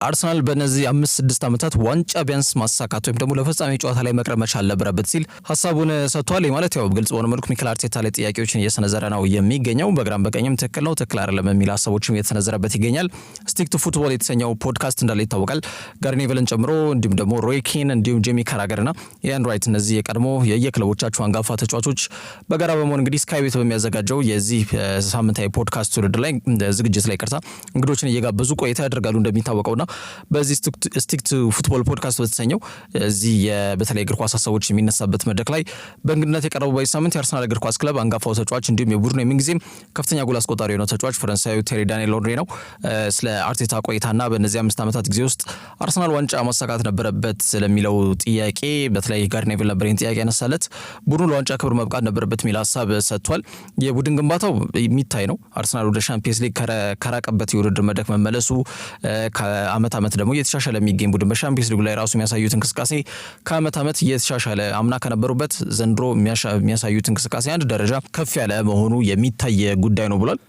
አርሰናል በነዚህ 5-6 ዓመታት ዋንጫ ቢያንስ ማሳካት ወይም ደግሞ ለፍጻሜ ጨዋታ ላይ መቅረብ መቻል ነበረበት ሲል ሐሳቡን ሰጥቷል። ማለት ያው ግልጽ በሆነ መልኩ ሚኬል አርቴታ ላይ ጥያቄዎችን እየሰነዘረ ነው የሚገኘው። በግራም በቀኝም ትክክል ነው ትክክል አይደለም የሚል ሐሳቦችም እየተሰነዘረበት ይገኛል። ስቲክ ቱ ፉትቦል የተሰኘው ፖድካስት እንዳለ ይታወቃል። ጋሪ ኔቭልን ጨምሮ እንዲሁም ደግሞ ሮይ ኪን እንዲሁም ጄሚ ካራገርና ኢያን ራይት እነዚህ የቀድሞ የየክለቦቻቸው አንጋፋ ተጫዋቾች በጋራ በመሆን እንግዲህ ስካይ ቤት በሚያዘጋጀው የዚህ ሳምንታዊ ፖድካስት ውድድር ላይ ዝግጅት ላይ እንግዶችን እየጋበዙ ቆይታ ያደርጋሉ እንደሚታወቀውና በዚህ ስቲክ ቱ ፉትቦል ፖድካስት በተሰኘው እዚህ በተለይ እግር ኳስ ሐሳቦች የሚነሳበት መድረክ ላይ በእንግድነት የቀረበው በዚህ ሳምንት የአርሰናል እግር ኳስ ክለብ አንጋፋው ተጫዋች እንዲሁም የቡድኑ የምንጊዜም ከፍተኛ ጎል አስቆጣሪ የሆነው ተጫዋች ፈረንሳዩ ቴሪ ዳንኤል ሄንሪ ነው። ስለ አርቴታ ቆይታና በእነዚህ 5 ዓመታት ጊዜ ውስጥ አርሰናል ዋንጫ ማሳካት ነበረበት ስለሚለው ጥያቄ በተለይ ጋሪ ኔቭል ነበር ይህን ጥያቄ ያነሳለት። ቡድኑ ለዋንጫ ክብር መብቃት ነበረበት የሚል ሐሳብ ሰጥቷል። የቡድን ግንባታው የሚታይ ነው። አርሰናል ወደ ሻምፒየንስ ሊግ ከራቀበት የውድድር መድረክ መመለሱ ከዓመት ዓመት ደግሞ እየተሻሻለ የሚገኝ ቡድን በሻምፒየንስ ሊግ ላይ ራሱ የሚያሳዩት እንቅስቃሴ ከዓመት ዓመት እየተሻሻለ አምና ከነበሩበት ዘንድሮ የሚያሳዩት እንቅስቃሴ አንድ ደረጃ ከፍ ያለ መሆኑ የሚታይ ጉዳይ ነው ብሏል።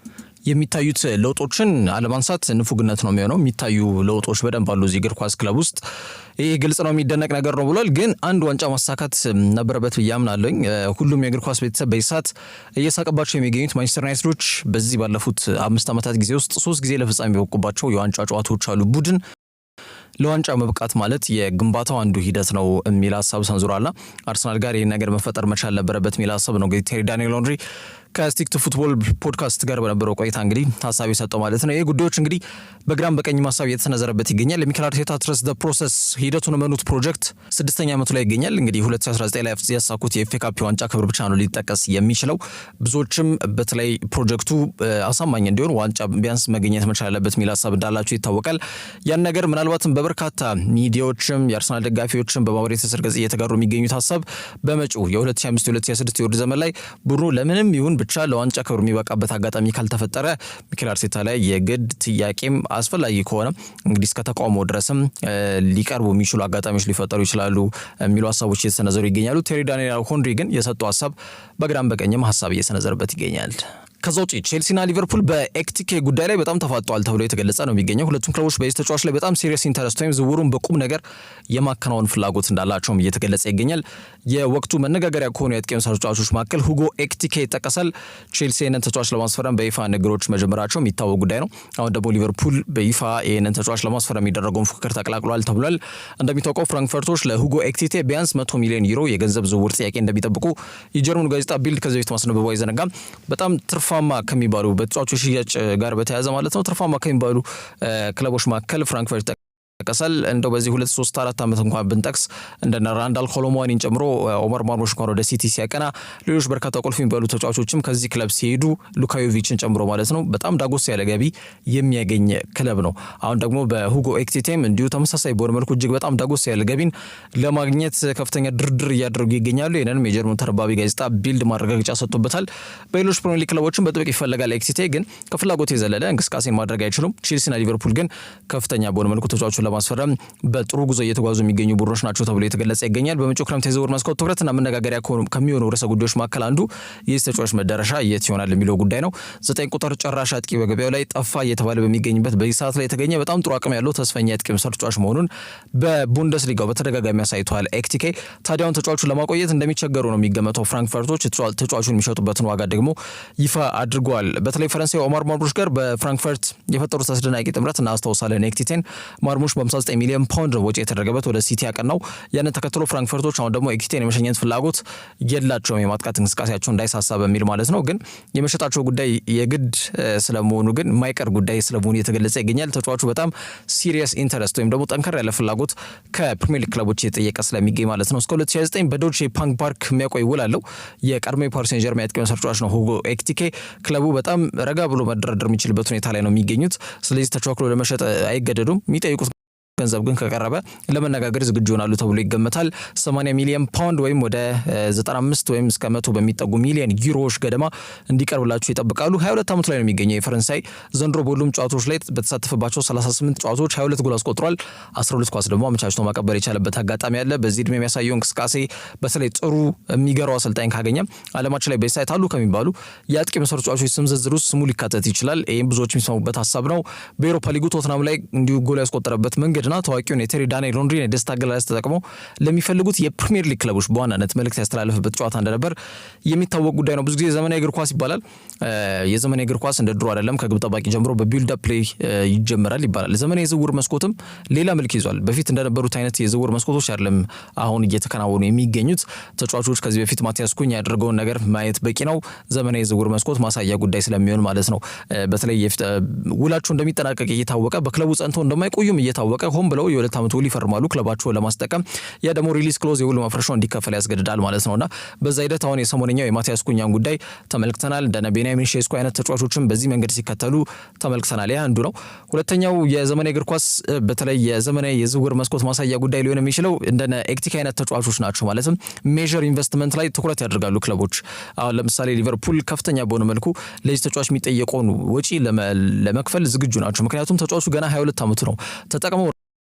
የሚታዩት ለውጦችን አለማንሳት ንፉግነት ነው የሚሆነው። የሚታዩ ለውጦች በደንብ አሉ እዚህ እግር ኳስ ክለብ ውስጥ ይሄ ግልጽ ነው የሚደነቅ ነገር ነው ብሏል። ግን አንድ ዋንጫ ማሳካት ነበረበት ብዬ አምናለሁ። ሁሉም የእግር ኳስ ቤተሰብ በይሳት እየሳቀባቸው የሚገኙት ማንቸስተር ዩናይትዶች በዚህ ባለፉት 5 ዓመታት ጊዜ ውስጥ 3 ጊዜ ለፍጻሜ የበቁባቸው የዋንጫ ጨዋታዎች አሉ። ቡድን ለዋንጫ መብቃት ማለት የግንባታው አንዱ ሂደት ነው የሚል ሐሳብ ሰንዝሯልና አርሰናል ጋር ይሄን ነገር መፈጠር መቻል ነበረበት የሚል ሐሳብ ነው እንግዲህ ቴሪ ዳንኤል ሄንሪ ከስቲክ ቱ ፉትቦል ፖድካስት ጋር በነበረው ቆይታ እንግዲህ ሐሳብ የሰጠው ማለት ነው። ይሄ ጉዳዮች እንግዲህ በግራም በቀኝም ሐሳብ እየተሰነዘረበት ይገኛል። ለሚኬል አርቴታ ትረስት ዘ ፕሮሰስ ሂደቱን መኑት ፕሮጀክት 6ኛ ዓመቱ ላይ ይገኛል። እንግዲህ 2019 ላይ ያሳኩት የኤፍኤ ካፕ ዋንጫ ክብር ብቻ ነው ሊጠቀስ የሚችለው። ብዙዎችም በተለይ ፕሮጀክቱ አሳማኝ እንዲሆን ዋንጫ ቢያንስ መገኘት መቻል አለበት የሚል ሐሳብ እንዳላቸው ይታወቃል። ያን ነገር ምናልባትም በበርካታ ሚዲያዎችም የአርሰናል ደጋፊዎችም በማህበራዊ ትስስር ገጽ እየተጋሩ የሚገኙት ሐሳብ በመጪው የ2025-2026 የውድድር ዘመን ላይ ቡድኑ ለምንም ይሁን ብቻ ለዋንጫ ክብር የሚበቃበት አጋጣሚ ካልተፈጠረ ሚኬል አርቴታ ላይ የግድ ጥያቄም አስፈላጊ ከሆነ እንግዲህ እስከ ተቃውሞ ድረስም ሊቀርቡ የሚችሉ አጋጣሚዎች ሊፈጠሩ ይችላሉ የሚሉ ሐሳቦች እየተሰነዘሩ ይገኛሉ። ቴሪ ዳንኤል ሄንሪ ግን የሰጠው ሐሳብ በግራም በቀኝም ሐሳብ እየሰነዘረበት ይገኛል። ከዛ ውጪ ቼልሲና ሊቨርፑል በኤክቲኬ ጉዳይ ላይ በጣም ተፋጠዋል ተብሎ የተገለጸ ነው የሚገኘው። ሁለቱም ክለቦች በዚህ ተጫዋች ላይ በጣም ሲሪየስ ኢንተረስት ወይም ዝውውሩን በቁም ነገር የማከናወን ፍላጎት እንዳላቸውም እየተገለጸ ይገኛል። የወቅቱ መነጋገሪያ ከሆኑ የአጥቂ መስመር ተጫዋቾች መካከል ሁጎ ኤክቲኬ ይጠቀሳል። ቼልሲ ይህንን ተጫዋች ለማስፈረም በይፋ ንግግሮች መጀመራቸው የሚታወቅ ጉዳይ ነው። አሁን ደግሞ ሊቨርፑል በይፋ ይህንን ተጫዋች ለማስፈረም የሚደረገውን ፉክክር ተቀላቅሏል ተብሏል። እንደሚታወቀው ፍራንክፈርቶች ለሁጎ ኤክቲኬ ቢያንስ 100 ሚሊዮን ዩሮ የገንዘብ ዝውውር ጥያቄ እንደሚጠብቁ የጀርመኑ ጋዜጣ ቢልድ ከዚህ በፊት ማስነበቡ አይዘነጋም። በጣም ትርፋማ ከሚባሉ በተጫዋቾች ሽያጭ ጋር በተያያዘ ማለት ነው ትርፋማ ከሚባሉ ክለቦች መካከል ፍራንክፈርት ቀሰል እንደው በዚህ 2-3-4 ዓመት እንኳን ብንጠቅስ እንደነ ራንዳል ኮሎሞዋኒን ጨምሮ ኦመር ማርሙሽ እንኳን ወደ ሲቲ ሲያቀና ሌሎች በርካታ ቁልፍ የሚባሉ ተጫዋቾችም ከዚህ ክለብ ሲሄዱ ሉካዮቪችን ጨምሮ ማለት ነው በጣም ዳጎስ ያለ ገቢ የሚያገኝ ክለብ ነው። አሁን ደግሞ በሁጎ ኤክቲኬም እንዲሁ ተመሳሳይ በሆነ መልኩ እጅግ በጣም ዳጎስ ያለ ገቢን ለማግኘት ከፍተኛ ድርድር እያደረጉ ይገኛሉ። ይህንንም የጀርመን ተረባቢ ጋዜጣ ቢልድ ማረጋገጫ ሰጥቶበታል። በሌሎች ፕሪሚየር ሊግ ክለቦችም በጥብቅ ይፈለጋል ኤክቲኬ ግን ከፍላጎት የዘለለ እንቅስቃሴን ማድረግ አይችሉም። ቼልሲና ሊቨርፑል ግን ከፍተኛ በሆነ መልኩ ተጫዋቹን ለማስፈረም በጥሩ ጉዞ እየተጓዙ የሚገኙ ቡድኖች ናቸው ተብሎ የተገለጸ ይገኛል። በመጪው ክረምት የዝውውር መስኮት ትኩረትና መነጋገሪያ ከሚሆኑ ርዕሰ ጉዳዮች መካከል አንዱ የዚህ ተጫዋች መዳረሻ የት ይሆናል የሚለው ጉዳይ ነው። 9 ቁጥር ጨራሽ አጥቂ በገበያው ላይ ጠፋ እየተባለ በሚገኝበት በዚህ ሰዓት ላይ የተገኘ በጣም ጥሩ አቅም ያለው ተስፈኛ አጥቂ መስመር ተጫዋች መሆኑን በቡንደስሊጋው በተደጋጋሚ አሳይቷል። ኤክቲኬ ታዲያውን ተጫዋቹን ለማቆየት እንደሚቸገሩ ነው የሚገመተው። ፍራንክፈርቶች ተጫዋቹን የሚሸጡበትን ዋጋ ደግሞ ይፋ አድርገዋል። በተለይ ፈረንሳዊ ኦማር ማርሙሽ ጋር በፍራንክፈርት የፈጠሩት አስደናቂ ጥምረት እናስታውሳለን። ኤክቲኬን ማርሙሽ በ59 ሚሊዮን ፓውንድ ወጪ የተደረገበት ወደ ሲቲ ያቀናው። ያንን ተከትሎ ፍራንክፈርቶች አሁን ደግሞ ኤክቲኬን የመሸኘት ፍላጎት የላቸውም የማጥቃት እንቅስቃሴያቸው እንዳይሳሳ በሚል ማለት ነው። ግን የመሸጣቸው ጉዳይ የግድ ስለመሆኑ ግን የማይቀር ጉዳይ ስለመሆኑ የተገለጸ ይገኛል። ተጫዋቹ በጣም ሲሪየስ ኢንተረስት ወይም ደግሞ ጠንከር ያለ ፍላጎት ከፕሪሚየር ሊግ ክለቦች የተጠየቀ ስለሚገኝ ማለት ነው። እስከ 2029 በዶቼ ፓንክ ፓርክ የሚያቆይ ውል አለው። የቀድሞ የፓሪስ ሴን ጀርሜን አጥቂ መስመር ተጫዋች ነው ሁጎ ኤክቲኬ። ክለቡ በጣም ረጋ ብሎ መደራደር የሚችልበት ሁኔታ ላይ ነው የሚገኙት። ስለዚህ ተጫዋቹ ለመሸጥ አይገደዱም። የሚጠይቁት ገንዘብ ግን ከቀረበ ለመነጋገር ዝግጁ ይሆናሉ ተብሎ ይገመታል። 80 ሚሊዮን ፓውንድ ወይም ወደ 95 ወይም እስከ 100 በሚጠጉ ሚሊዮን ዩሮዎች ገደማ እንዲቀርብላቸው ይጠብቃሉ። 22 ዓመቱ ላይ ነው የሚገኘው የፈረንሳይ ዘንድሮ በሁሉም ጨዋታዎች ላይ በተሳተፈባቸው 38 ጨዋታዎች 22 ጎል አስቆጥሯል። 12 ኳስ ደግሞ አመቻችቶ ማቀበል የቻለበት አጋጣሚ አለ። በዚህ እድሜ የሚያሳየው እንቅስቃሴ በተለይ ጥሩ የሚገራው አሰልጣኝ ካገኘ ዓለማችን ላይ በሳይት አሉ ከሚባሉ የአጥቂ መስመር ተጫዋቾች ስም ዝርዝር ውስጥ ስሙ ሊካተት ይችላል። ይህም ብዙዎች የሚስማሙበት ሀሳብ ነው። በኤሮፓ ሊጉ ቶትናም ላይ እንዲሁ ጎል ያስቆጠረበት መንገድና ታዋቂውን የቴሪ ዳንኤል ሄንሪን የደስታ አገላለጽ ተጠቅሞ ለሚፈልጉት የፕሪሚየር ሊግ ክለቦች በዋናነት መልእክት ያስተላለፈበት ጨዋታ እንደነበር የሚታወቅ ጉዳይ ነው። ብዙ ጊዜ ዘመናዊ እግር ኳስ ይባላል። የዘመናዊ እግር ኳስ እንደ ድሮ አይደለም። ከግብ ጠባቂ ጀምሮ በቢልድ አፕ ፕሌይ ይጀምራል ይባላል። ዘመናዊ የዝውውር መስኮትም ሌላ መልክ ይዟል። በፊት እንደነበሩት አይነት የዝውውር መስኮቶች አይደለም አሁን እየተከናወኑ የሚገኙት። ተጫዋቾች ከዚህ በፊት ማቲያስ ኩኛ ያደረገውን ነገር ማየት በቂ ነው። ዘመናዊ የዝውውር መስኮት ማሳያ ጉዳይ ስለሚሆን ማለት ነው። በተለይ ውላቸው እንደሚጠናቀቅ እየታወቀ በክለቡ ጸንተው እንደማይቆዩም እየታወቀ ሆን ብለው የ2 ዓመት ውል ይፈርማሉ ክለባቸውን ለማስጠቀም። ያ ደግሞ ሪሊዝ ክሎዝ የውል ማፍረሻው እንዲከፈል ያስገድዳል ማለት ነውና በዛ ሂደት አሁን የሰሞነኛው የማቲያስ ኩኛን ጉዳይ ተመልክተናል። እንደነ ቤንያሚን ሼስኮ አይነት ተጫዋቾችን በዚህ መንገድ ሲከተሉ ተመልክተናል። ያ አንዱ ነው። ሁለተኛው የዘመናዊ እግር ኳስ በተለይ የዘመናዊ የዝውውር መስኮት ማሳያ ጉዳይ ሊሆን የሚችለው እንደነ ኤክቲካ አይነት ተጫዋቾች ናቸው። ማለትም ሜጀር ኢንቨስትመንት ላይ ትኩረት ያደርጋሉ ክለቦች። አሁን ለምሳሌ ሊቨርፑል ከፍተኛ በሆነ መልኩ ለዚህ ተጫዋች የሚጠየቀውን ወጪ ለመክፈል ዝግጁ ናቸው። ምክንያቱም ተጫዋቹ ገና 22 ዓመቱ ነው። ተጠቅመው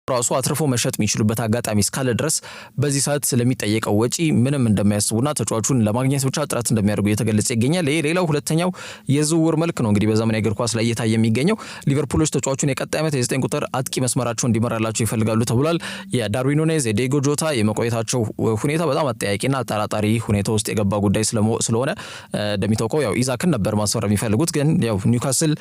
ራሱ አትርፎ መሸጥ የሚችሉበት አጋጣሚ እስካለ ድረስ በዚህ ሰዓት ስለሚጠየቀው ወጪ ምንም እንደማያስቡና ተጫዋቹን ለማግኘት ብቻ ጥረት እንደሚያደርጉ እየተገለጸ ይገኛል። ይሄ ሌላው ሁለተኛው የዝውውር መልክ ነው። እንግዲህ በዘመናዊ እግር ኳስ ላይ እየታየ የሚገኘው ሊቨርፑሎች ተጫዋቹን የቀጣይ ዓመት የ9 ቁጥር አጥቂ መስመራቸው እንዲመራላቸው ይፈልጋሉ ተብሏል። የዳርዊን ኑኔዝ የዲየጎ ጆታ የመቆየታቸው ሁኔታ በጣም አጠያቂና አጠራጣሪ ሁኔታ ውስጥ የገባ ጉዳይ ስለሆነ እንደሚታወቀው ያው ኢዛክን ነበር ማስፈረም የሚፈልጉት፣ ግን ያው ኒውካስል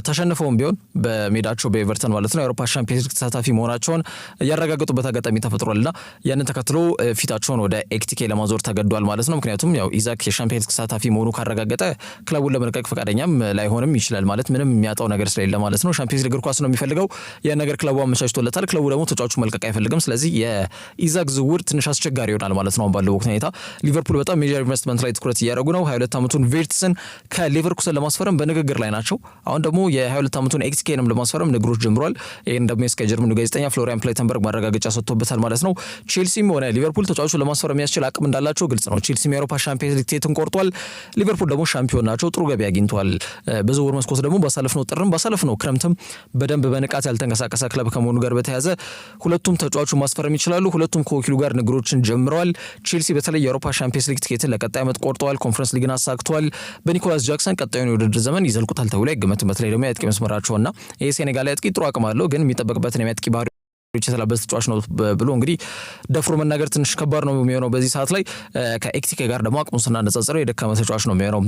ተሸንፈውም ቢሆን በሜዳቸው በኤቨርተን ማለት ነው የአውሮፓ ሻምፒዮንስ ሊግ ተሳታፊ መሆናቸውን ያረጋገጡበት አጋጣሚ ተፈጥሯልና ያንን ተከትሎ ፊታቸውን ወደ ኤክቲኬ ለማዞር ተገዷል ማለት ነው። ምክንያቱም ያው ኢዛክ የሻምፒዮንስ ተሳታፊ መሆኑ ካረጋገጠ ክለቡን ለመልቀቅ ፈቃደኛም ላይሆንም ይችላል ማለት ምንም የሚያጣው ነገር ስለሌለ ማለት ነው። ሻምፒዮንስ ሊግ እግር ኳስ ነው የሚፈልገው። ያን ነገር ክለቡ አመቻችቶለታል። ክለቡ ደግሞ ተጫዋቹ መልቀቅ አይፈልግም። ስለዚህ የኢዛክ ዝውውር ትንሽ አስቸጋሪ ይሆናል ማለት ነው ባለው ወቅት ሁኔታ። ሊቨርፑል በጣም ሜጀር ኢንቨስትመንት ላይ ትኩረት እያደረጉ ነው። 22 ዓመቱን ቬርትስን ከሌቨርኩሰን ለማስፈረም በንግግር ላይ ናቸው። አሁን ደግሞ የ22 ዓመቱን ኤክስኬንም ለማስፈረም ንግሮች ጀምሯል። ይሄን ደግሞ የጀርመኑ ጋዜጠኛ ፍሎሪያን ፕሌተንበርግ ማረጋገጫ ሰጥቶበታል ማለት ነው። ቼልሲም ሆነ ሊቨርፑል ተጫዋቹን ለማስፈረም የሚያስችል አቅም እንዳላቸው ግልጽ ነው። ቼልሲም የአውሮፓ ሻምፒዮንስ ሊግ ቲኬትን ቆርጧል። ሊቨርፑል ደግሞ ሻምፒዮን ናቸው፣ ጥሩ ገቢ አግኝተዋል። በዝውውር መስኮት ደግሞ ባሳለፍነው ክረምትም በደንብ በንቃት ያልተንቀሳቀሰ ክለብ ከመሆኑ ጋር በተያያዘ ሁለቱም ተጫዋቹን ማስፈረም ይችላሉ። ሁለቱም ከወኪሉ ጋር ንግሮችን ጀምረዋል። ቼልሲ በተለይ የአውሮፓ ሻምፒዮንስ ሊግ ቲኬትን ለቀጣይ ዓመት ቆርጠዋል። ኮንፈረንስ ሊግን አሳክቷል። በኒኮላስ ጃክሰን ቀጣዩን የውድድር ዘመን ይዘልቁታል ተብሎ አይገመትም። በተለይ ደግሞ የአጥቂ መስመራቸውና ይሄ ሴኔጋል አጥቂ ጥሩ አቅም አለው፣ ግን የሚጠበቅበትን የአጥቂ ባህሪ የተላበሰ ተጫዋች ነው ብሎ እንግዲህ ደፍሮ መናገር ትንሽ ከባድ ነው የሚሆነው በዚህ ሰዓት ላይ። ከኤክቲኬ ጋር ደግሞ አቅሙን ስናነጻጽረው የደካመ ተጫዋች ነው የሚሆነው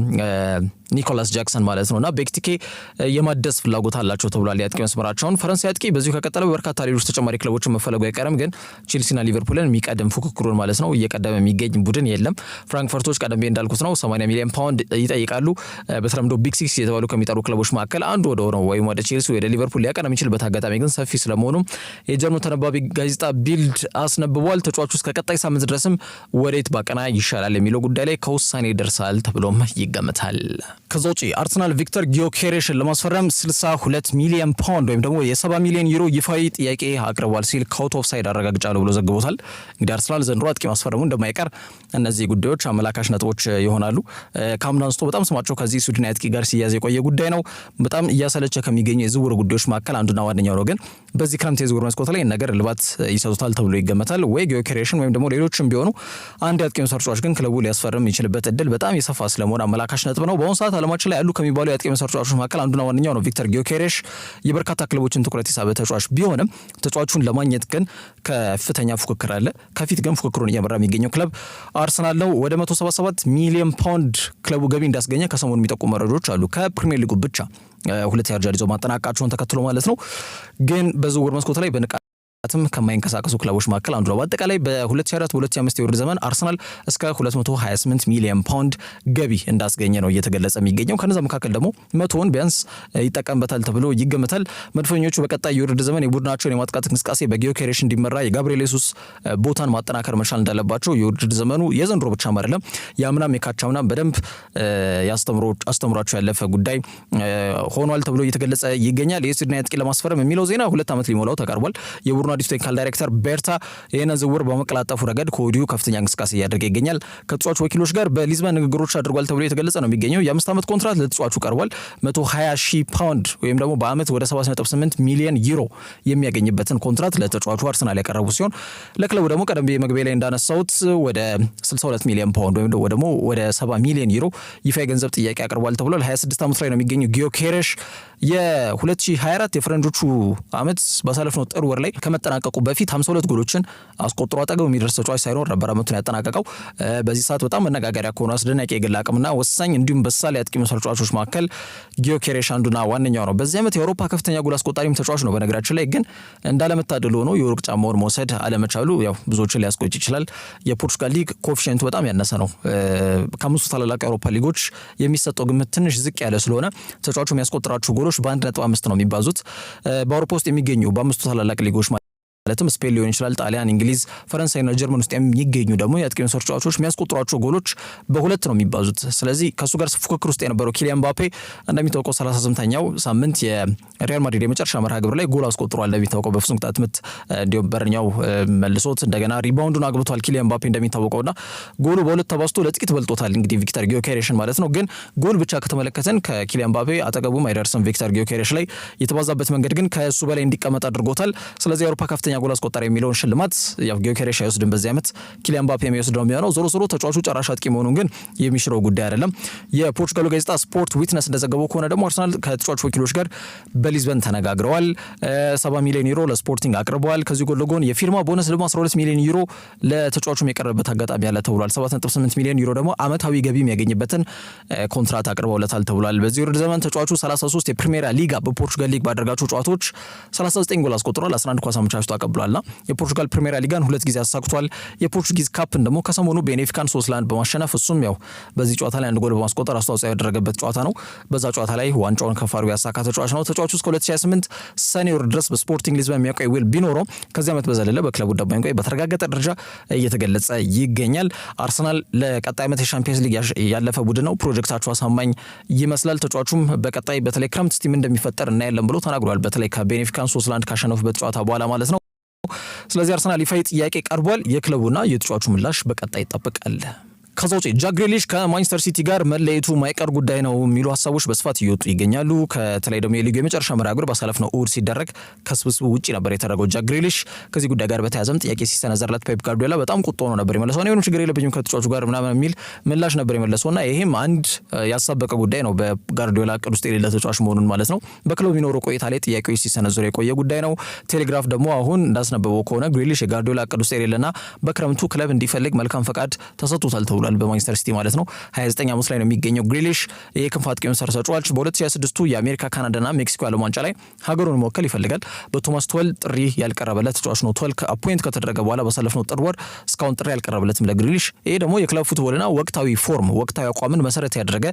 ኒኮላስ ጃክሰን ማለት ነውና በኤክቲኬ የማደስ ፍላጎት አላቸው ተብሏል የአጥቂ መስመራቸውን። ፈረንሳይ አጥቂ በዚሁ ከቀጠለ በርካታ ሌሎች ተጨማሪ ክለቦችን መፈለጉ አይቀርም፣ ግን ቼልሲና ሊቨርፑልን የሚቀድም ፉክክሩን ማለት ነው እየቀደመ የሚገኝ ቡድን የለም። ፍራንክፈርቶች ቀደም እንዳልኩት ነው 80 ሚሊዮን ፓውንድ ይጠይቃሉ። በተለምዶ ቢግ ሲክስ የተባሉ ከሚጠሩ ክለቦች መካከል አንዱ ወደ ሆነው ወይም ወደ ቼልሲ ወደ ሊቨርፑል ሊያቀና የሚችልበት አጋጣሚ ግን ሰፊ ስለመሆኑ የጀርመን ተነባቢ ጋዜጣ ቢልድ አስነብቧል። ተጫዋቹ እስከ ቀጣይ ሳምንት ድረስም ወዴት ባቀና ይሻላል የሚለው ጉዳይ ላይ ከውሳኔ ደርሳል ተብሎም ይገመታል። ከዛ ውጪ አርሰናል ቪክተር ጊዮኬሬሽን ለማስፈረም 62 ሚሊዮን ፓውንድ ወይም ደግሞ የ70 ሚሊዮን ዩሮ ይፋዊ ጥያቄ አቅርቧል ሲል ካውት ኦፍ ሳይድ አረጋግጫለሁ ብሎ ዘግቦታል። እንግዲህ አርሰናል ዘንድሮ አጥቂ ማስፈረሙ እንደማይቀር እነዚህ ጉዳዮች አመላካሽ ነጥቦች ይሆናሉ። ከአምና አንስቶ በጣም ስማቸው ከዚህ ስዊድን አጥቂ ጋር ሲያዝ የቆየ ጉዳይ ነው። በጣም እያሰለቸ ከሚገኙ የዝውውር ጉዳዮች መካከል አንዱና ዋነኛው ነው። ግን በዚህ ክረምት የዝውውር መስኮት ላይ ነገር ልባት ይሰጡታል ተብሎ ይገመታል። ወይ ጊዮኬሬሽን ወይም ደግሞ ሌሎችም ቢሆኑ አንድ የአጥቂ መስመር ተጫዋች ግን ክለቡ ሊያስፈርም የሚችልበት እድል በጣም የሰፋ ስለመሆን አመላካሽ ነጥብ ነው። በአሁኑ ሰዓት ዓለማችን ላይ ያሉ ከሚባሉ የአጥቂ መስመር ተጫዋቾች መካከል አንዱና ዋነኛው ነው ቪክተር ጊዮኬሬሽ። የበርካታ ክለቦችን ትኩረት የሳበ ተጫዋች ቢሆንም ተጫዋቹን ለማግኘት ግን ከፍተኛ ፉክክር አለ። ከፊት ግን ፉክክሩን እየመራ የሚገኘው ክለብ አርሰናል ነው። ወደ 177 ሚሊዮን ፓውንድ ክለቡ ገቢ እንዳስገኘ ከሰሞኑ የሚጠቁሙ መረጃዎች አሉ። ከፕሪሚየር ሊጉ ብቻ ሁለት ደረጃ ይዘው ማጠናቀቃቸውን ተከትሎ ማለት ነው። ግን በዝውውር መስኮት ላይ በንቃትም ከማይንቀሳቀሱ ክለቦች መካከል አንዱ ነው። በአጠቃላይ በ2024-2025 የውድድር ዘመን አርሰናል እስከ 228 ሚሊዮን ፓውንድ ገቢ እንዳስገኘ ነው እየተገለጸ የሚገኘው። ከነዛ መካከል ደግሞ 100ን ቢያንስ ይጠቀምበታል ተብሎ ይገመታል። መድፈኞቹ በቀጣይ የውድድር ዘመን የቡድናቸውን የማጥቃት እንቅስቃሴ በጊዮኬሬሽ እንዲመራ የጋብሪኤል ሱስ ቦታን ማጠናከር መቻል እንዳለባቸው የውድድር ዘመኑ የዘንድሮ ብቻ አይደለም የአምናም የካቻምናም በደንብ አስተምሯቸው ያለፈ ጉዳይ ሆኗል ተብሎ እየተገለጸ ይገኛል። የስዊድን አጥቂ ለማስፈረም የሚለው ዜና 2 ዓመት ሊሞላው ተቃርቧል። የቡድኑ ማድሪድ ቴክኒካል ዳይሬክተር ቤርታ ይህንን ዝውውር በመቀላጠፉ ረገድ ከወዲሁ ከፍተኛ እንቅስቃሴ እያደረገ ይገኛል። ከተጫዋቹ ወኪሎች ጋር በሊዝበን ንግግሮች አድርጓል ተብሎ የተገለጸ ነው የሚገኘው። የ5 ዓመት ኮንትራት ለተጫዋቹ ቀርቧል። 120,000 ፓውንድ ወይም ደግሞ በአመት ወደ 7.8 ሚሊዮን ዩሮ የሚያገኝበትን ኮንትራት ለተጫዋቹ አርሰናል ያቀረቡ ሲሆን ለክለቡ ደግሞ ቀደም ብዬ መግቢያ ላይ እንዳነሳሁት ወደ 62 ሚሊዮን ፓውንድ ወይም ደግሞ ወደ 70 ሚሊዮን ዩሮ ይፋ የገንዘብ ጥያቄ አቅርቧል ተብሏል። 26 ዓመት ላይ ነው የሚገኘው ጊዮኬሬሽ የ2024 የፈረንጆቹ አመት ባሳለፍነው ጥር ወር ላይ ከመጠናቀቁ በፊት 52 ጎሎችን አስቆጥሮ አጠገቡ የሚደርስ ተጫዋች ሳይኖር ነበር አመቱን ያጠናቀቀው። በዚህ ሰዓት በጣም መነጋገሪያ ከሆኑ አስደናቂ የግል አቅምና ወሳኝ እንዲሁም በሳል የአጥቂ መስመር ተጫዋቾች መካከል ጊዮኬሬሽ አንዱና ዋነኛው ነው። በዚህ ዓመት የአውሮፓ ከፍተኛ ጎል አስቆጣሪም ተጫዋች ነው። በነገራችን ላይ ግን እንዳለመታደል ሆኖ የወርቅ ጫማውን መውሰድ አለመቻሉ ያው ብዙዎችን ሊያስቆጭ ይችላል። የፖርቹጋል ሊግ ኮኤፊሺየንቱ በጣም ያነሰ ነው። ከአምስቱ ታላላቅ የአውሮፓ ሊጎች የሚሰጠው ግምት ትንሽ ዝቅ ያለ ስለሆነ ተጫዋቹ የሚያስቆጥራቸው ጎሎች በ1.5 ነው የሚባዙት። በአውሮፓ ውስጥ የሚገኙ በአምስቱ ታላላቅ ሊጎች ማለትም ስፔን ሊሆን ይችላል፣ ጣሊያን፣ እንግሊዝ፣ ፈረንሳይና ጀርመን ውስጥ የሚገኙ ደግሞ የአጥቂ መስመር ተጫዋቾች የሚያስቆጥሯቸው ጎሎች በ2 ነው የሚባዙት። ስለዚህ ከሱ ጋር ፉክክር ውስጥ የነበረው ኪሊያን ምባፔ እንደሚታወቀው 38ኛው ሳምንት የሪያል ማድሪድ የመጨረሻ መርሃ ግብር ላይ ጎል አስቆጥሯል። እንደሚታወቀው በፍጹም ቅጣት ምት እንዲሁም በረኛው መልሶት እንደገና ሪባውንዱን አግብቷል ኪሊያን ምባፔ እንደሚታወቀውና ጎሉ በ2 ተባዝቶ ለጥቂት በልጦታል እንግዲህ ቪክተር ጊዮኬሬሽን ማለት ነው። ግን ጎል ብቻ ከተመለከተን ከኪሊያን ምባፔ አጠገቡም አይደርስም ቪክተር ጊዮኬሬሽ ላይ የተባዛበት መንገድ ግን ከሱ በላይ እንዲቀመጥ አድርጎታል። ስለዚህ የአውሮፓ ከፍተኛ ጎል አስቆጣሪ የሚለውን ሽልማት ያው ጊዮኬሬሽ አይወስድም በዚህ ዓመት ኪሊያን ምባፔ የሚወስደው የሚሆነው። ዞሮ ተጫዋቹ ጨራሽ አጥቂ መሆኑን ግን የሚሽረው ጉዳይ አይደለም። የፖርቹጋሉ ጋዜጣ ስፖርት ዊትነስ እንደዘገበው ከሆነ ደግሞ አርሰናል ከተጫዋቹ ወኪሎች ጋር በሊዝበን ተነጋግረዋል። 70 ሚሊዮን ዩሮ ለስፖርቲንግ አቅርበዋል። ከዚህ ጎን ለጎን የፊርማ ቦነስ ደግሞ 12 ሚሊዮን ዩሮ ለተጫዋቹም የቀረበበት አጋጣሚ ያለ ተብሏል። 7.8 ሚሊዮን ዩሮ ደግሞ አመታዊ ገቢ የሚያገኝበትን ኮንትራት አቅርበውለታል ተብሏል። በዚህ ውድድር ዘመን ተጫዋቹ 33 የፕሪሚየር ሊጋ በፖርቹጋል ሊግ ባደረጋቸው ጨዋታዎች 39 ጎል አስቆጥሯል። 11 ኳስ አመቻችቶ አቀብሏልና የፖርቹጋል ፕሪሚየር ሊጋን 2 ጊዜ አሳክቷል። የፖርቹጊዝ ካፕን ደግሞ ከሰሞኑ ቤኔፊካን 3-1 በማሸነፍ እሱም ያው በዚህ ጨዋታ ላይ አንድ ጎል በማስቆጠር አስተዋጽኦ ያደረገበት ጨዋታ ነው። በዛ ጨዋታ ላይ ዋንጫውን ከፋሩ ያሳካ ተጫዋች ነው። ተጫዋቹ እስከ 2028 ሰኔ ወር ድረስ በስፖርቲንግ ሊዝበን የሚያቆይ ውል ቢኖረው ከዚህ ዓመት በዘለለ በክለቡ እንደማይቆይ በተረጋገጠ ደረጃ እየተገለጸ ይገኛል። አርሰናል ለቀጣይ ዓመት የሻምፒየንስ ሊግ ያለፈ ቡድን ነው። ፕሮጀክታቸው አሳማኝ ይመስላል። ተጫዋቹም በቀጣይ በተለይ ክረምት ቲም እንደሚፈጠር እናያለን ብሎ ተናግሯል። በተለይ ከቤኔፊካን 3-1 ካሸነፉበት ጨዋታ በኋላ ማለት ነው። ስለዚህ አርሰናል ይፋዊ ጥያቄ ቀርቧል። የክለቡና የተጫዋቹ ምላሽ በቀጣይ ይጠብቃል። ከዛ ውጪ ጃክ ግሪሊሽ ከማንቸስተር ሲቲ ጋር መለየቱ ማይቀር ጉዳይ ነው የሚሉ ሀሳቦች በስፋት እየወጡ ይገኛሉ። ከተለይ ደግሞ የሊጉ የመጨረሻ መርሃ ግብር ባሳለፍነው እሁድ ሲደረግ ከስብስቡ ውጪ ነበር የተደረገው። ጃክ ግሪሊሽ ከዚህ ጉዳይ ጋር በተያያዘም ጥያቄ ሲሰነዘርለት ፔፕ ጋርዲዮላ በጣም ቁጣ ሆኖ ነበር የመለሰው። እኔ ምንም ችግር የለብኝም ከተጫዋቹ ጋር ምናምን የሚል ምላሽ ነበር የመለሰውና ይሄም አንድ ያሳበቀ ጉዳይ ነው በጋርዲዮላ እቅድ ውስጥ የሌለ ተጫዋች መሆኑን ማለት ነው። በክለቡ የሚኖረው ቆይታ ላይ ጥያቄዎች ሲሰነዘሩ የቆየ ጉዳይ ነው። ቴሌግራፍ ደግሞ አሁን እንዳስነበበው ከሆነ ግሪሊሽ የጋርዲዮላ እቅድ ውስጥ የሌለና በክረምቱ ክለብ እንዲፈልግ መልካም ፈቃድ ተሰጥቶታል ተብሏል በማንቸስተር ሲቲ ማለት ነው። 29 ዓመት ላይ ነው የሚገኘው ግሪሊሽ። የክንፍ አጥቂ መስመር ተጫዋች በ2026 የአሜሪካ ካናዳና ሜክሲኮ ዓለም ዋንጫ ላይ ሀገሩን መወከል ይፈልጋል። በቶማስ ቱኸል ጥሪ ያልቀረበለት ተጫዋች ነው። ቱኸል አፖይንት ከተደረገ በኋላ ባሳለፍነው ጥር ወር እስካሁን ጥሪ ያልቀረበለትም ለግሪሊሽ። ይሄ ደግሞ የክለብ ፉትቦልና ወቅታዊ ፎርም ወቅታዊ አቋምን መሰረት ያደረገ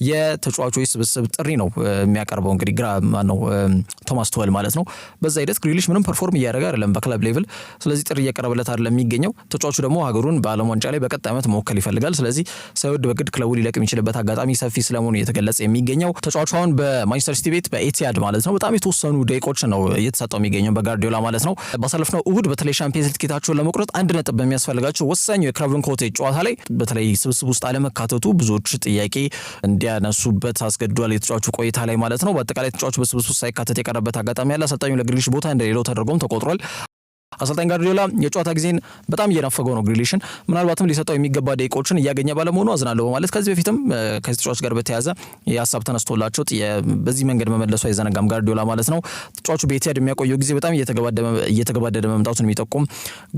የተጫዋቾች ስብስብ ጥሪ ነው የሚያቀርበው እንግዲህ ግራ ማነው ቶማስ ቱኸል ማለት ነው። በዛ ሂደት ግሪሊሽ ምንም ፐርፎርም እያደረገ አይደለም በክለብ ሌቭል። ስለዚህ ጥሪ እየቀረበለት አይደለም የሚገኘው። ተጫዋቹ ደግሞ ሀገሩን በዓለም ዋንጫ ላይ በቀጣይ ዓመት መወከል ይፈልጋል። ስለዚህ ሳይወድ በግድ ክለቡ ሊለቅ የሚችልበት አጋጣሚ ሰፊ ስለመሆኑ እየተገለጸ የሚገኘው ተጫዋቹ አሁን በማንቸስተር ሲቲ ቤት በኤቲያድ ማለት ነው በጣም የተወሰኑ ደቂቆች ነው እየተሰጠው የሚገኘው በጋርዲዮላ ማለት ነው። ባሳለፍነው እሁድ በተለይ ሻምፒየንስ ሊግ ቲኬታቸውን ለመቁረጥ 1 ነጥብ በሚያስፈልጋቸው ወሳኝ የክራቨን ኮቴጅ ጨዋታ ላይ በተለይ ስብስብ ውስጥ አለመካተቱ ብዙዎች ጥያቄ እንዲያነሱበት አስገድዷል። የተጫዋቹ ቆይታ ላይ ማለት ነው። በአጠቃላይ ተጫዋቹ በስብስብ ውስጥ ሳይካተት የቀረበት አጋጣሚ ያለ አሰልጣኙ ለግሪሊሽ ቦታ እንደሌለው ተደርጎም ተቆጥሯል። አሰልጣኝ ጋርዲዮላ የጨዋታ ጊዜን በጣም እየናፈገው ነው ግሪሊሽን ምናልባትም ሊሰጠው የሚገባ ደቂቆችን እያገኘ ባለመሆኑ አዝናለሁ በማለት ከዚህ በፊትም ከዚህ ተጫዋች ጋር በተያያዘ የሀሳብ ተነስቶላቸው በዚህ መንገድ መመለሱ አይዘነጋም ጋርዲዮላ ማለት ነው። ተጫዋቹ በኤቲያድ የሚያቆየው ጊዜ በጣም እየተገባደደ መምጣቱን የሚጠቁም